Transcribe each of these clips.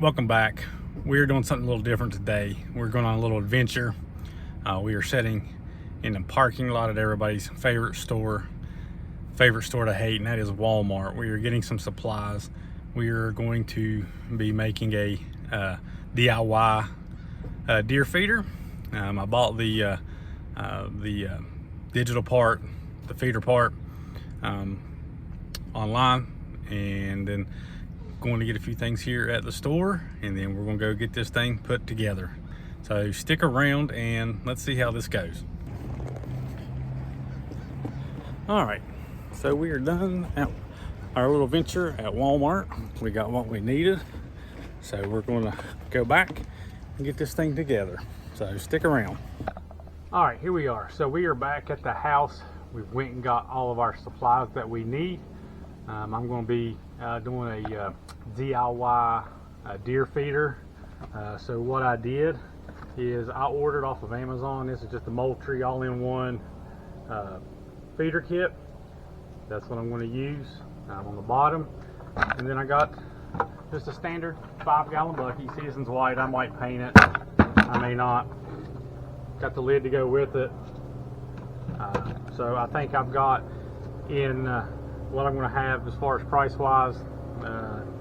Welcome back. We're doing something a little different today. We're going on a little adventure. We are sitting in the parking lot at everybody's favorite store to hate, and that is Walmart. We are getting some supplies. We are going to be making a DIY deer feeder. I bought the digital part, the feeder part, online, and then going to get a few things here at the store, and then we're going to go get this thing put together. So stick around and let's see how this goes. All right, so we are done at our little venture at Walmart. We got what we needed, so we're going to go back and get this thing together. So stick around. All right, here we are. So we are back at the house. We went and got all of our supplies that we need. I'm going to be doing a DIY deer feeder. So what I did is I ordered off of Amazon. This is just a Moultrie all-in-one feeder kit. That's what I'm going to use on the bottom. And then I got just a standard 5-gallon bucket. Season's white. I might paint it. I may not. Got the lid to go with it. So I think I've got in what I'm going to have as far as price wise.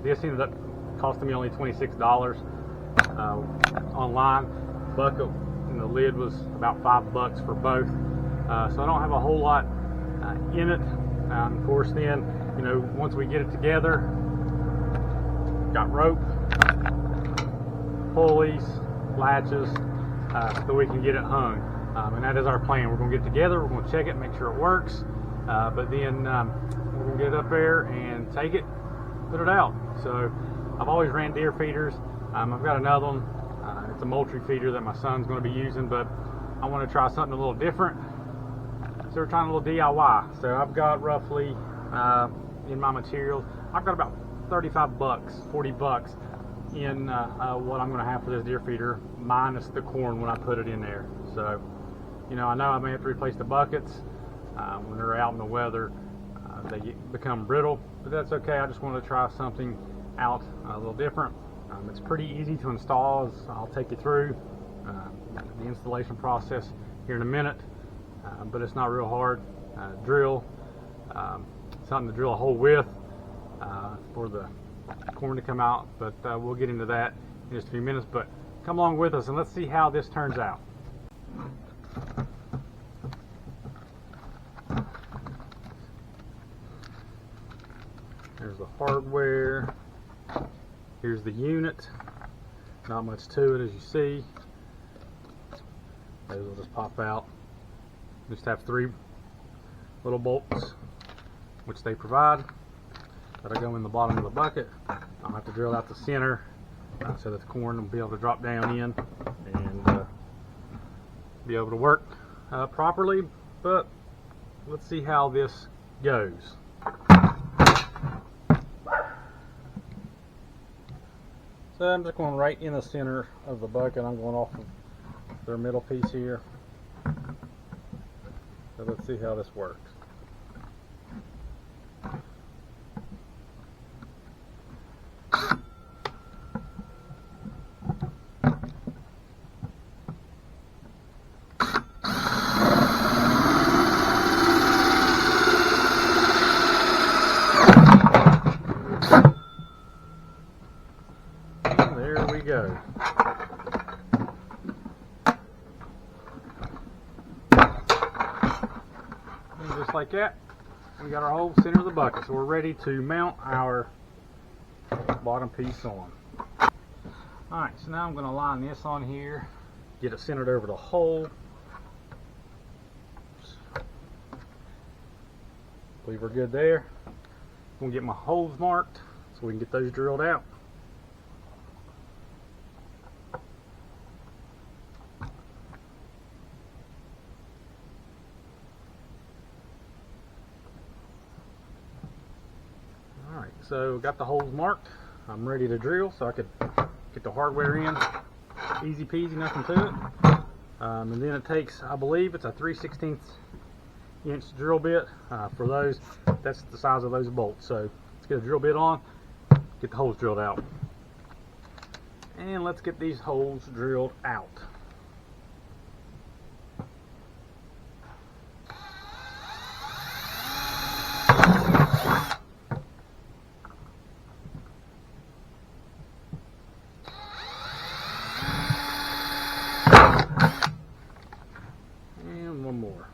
This ended up costing me only $26 online. Bucket and the lid was about $5 for both. So I don't have a whole lot in it. Of course, then once we get it together, got rope, pulleys, latches, so we can get it hung. And that is our plan. We're going to get together. We're going to check it, make sure it works. But then we're going to get it up there and take it, put it out. So I've always ran deer feeders. I've got another one. It's a Moultrie feeder that my son's going to be using, but I want to try something a little different. So we're trying a little DIY. So I've got roughly in my materials, I've got about $35, $40 in what I'm going to have for this deer feeder, minus the corn when I put it in there. So I know I may have to replace the buckets when they're out in the weather. They become brittle, but that's okay. I just wanted to try something out a little different. It's pretty easy to install, as I'll take you through the installation process here in a minute, but it's not real hard. Drill, something to drill a hole with for the corn to come out, but we'll get into that in just a few minutes. But come along with us and let's see how this turns out. There's the hardware. Here's the unit. Not much to it, as you see. Those will just pop out. Just have 3 little bolts, which they provide, that'll go in the bottom of the bucket. I'll have to drill out the center so that the corn will be able to drop down in and be able to work properly. But let's see how this goes. So I'm just going right in the center of the bucket. I'm going off of their middle piece here. So let's see how this works. There we go. And just like that, we got our whole center of the bucket. So we're ready to mount our bottom piece on. Alright, so now I'm going to line this on here, get it centered over the hole. Believe we're good there. I'm going to get my holes marked so we can get those drilled out. Alright, so got the holes marked. I'm ready to drill, so I could get the hardware in. Easy peasy, nothing to it. And then it takes, I believe it's a 3/16 inch drill bit for those. That's the size of those bolts. So let's get a drill bit on, get the holes drilled out. And let's get these holes drilled out. And one more.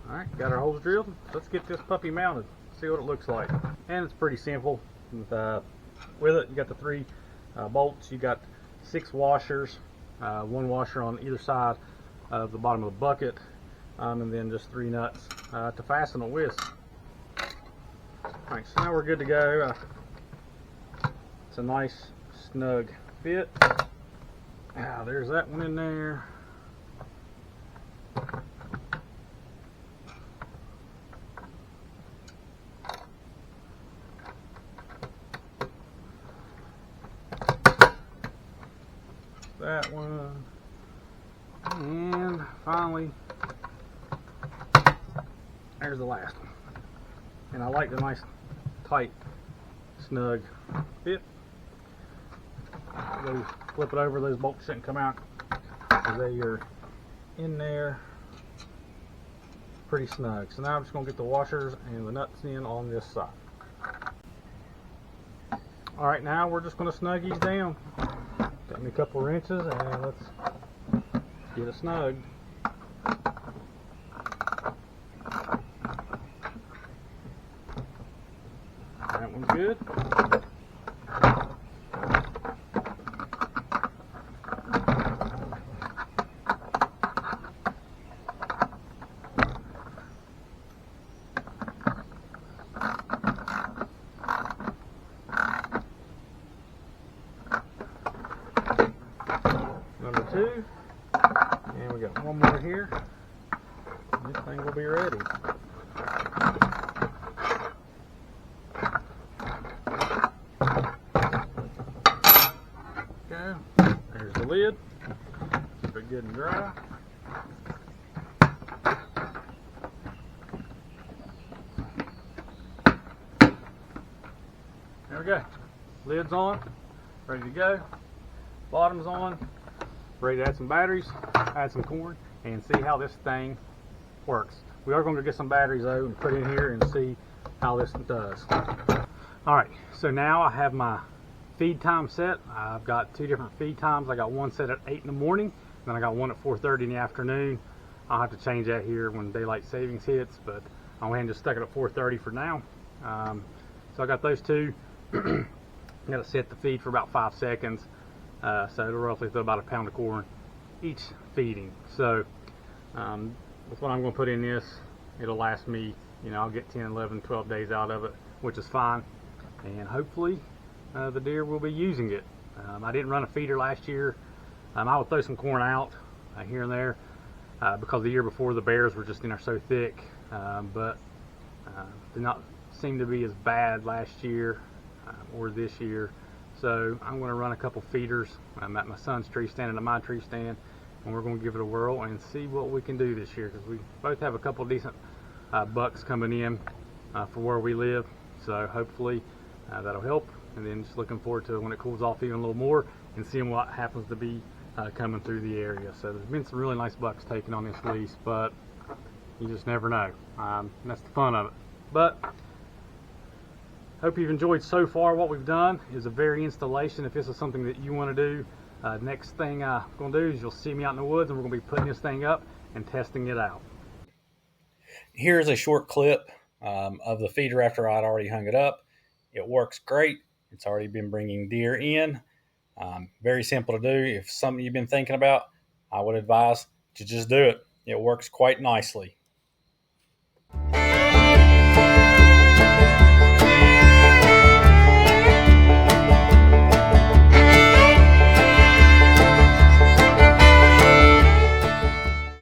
Alright, got our holes drilled. Let's get this puppy mounted, see what it looks like. And it's pretty simple. With it, you got the 3 bolts, you got 6 washers, 1 washer on either side of the bottom of the bucket, and then just 3 nuts to fasten it with. Alright, so now we're good to go. It's a nice snug fit. There's that one in there. That one. And finally, there's the last one. And I like the nice tight snug fit. Flip it over, those bolts shouldn't come out because they are in there pretty snug. So now I'm just going to get the washers and the nuts in on this side. Alright, now we're just going to snug these down. Got me a couple wrenches and let's get it snug. That one's good. Number 2, and we got one more here. This thing will be ready. Go. There's the lid. Keep it good and dry. There we go. Lid's on, ready to go. Bottom's on. Ready to add some batteries, add some corn, and see how this thing works. We are going to get some batteries though and put in here and see how this does. Alright, so now I have my feed time set. I've got 2 different feed times. I got one set at 8 in the morning, then I got one at 4:30 in the afternoon. I'll have to change that here when daylight savings hits, but I went ahead and just stuck it at 4:30 for now. So I got those 2. Got to set the feed for about 5 seconds. So it'll roughly throw about a pound of corn each feeding. So with what I'm going to put in this, it'll last me, I'll get 10, 11, 12 days out of it, which is fine. And hopefully the deer will be using it. I didn't run a feeder last year. I would throw some corn out here and there because the year before the bears were just in there so thick. But did not seem to be as bad last year or this year. So I'm going to run a couple feeders. I'm at my son's tree stand and at my tree stand, and we're going to give it a whirl and see what we can do this year, because we both have a couple decent bucks coming in for where we live. So hopefully that'll help, and then just looking forward to when it cools off even a little more and seeing what happens to be coming through the area. So there's been some really nice bucks taken on this lease, but you just never know. That's the fun of it. But hope you've enjoyed so far. What we've done is a very installation. If this is something that you want to do, next thing I'm going to do is you'll see me out in the woods, and we're going to be putting this thing up and testing it out. Here's a short clip of the feeder after I'd already hung it up. It works great. It's already been bringing deer in. Very simple to do. If something you've been thinking about, I would advise to just do it. It works quite nicely.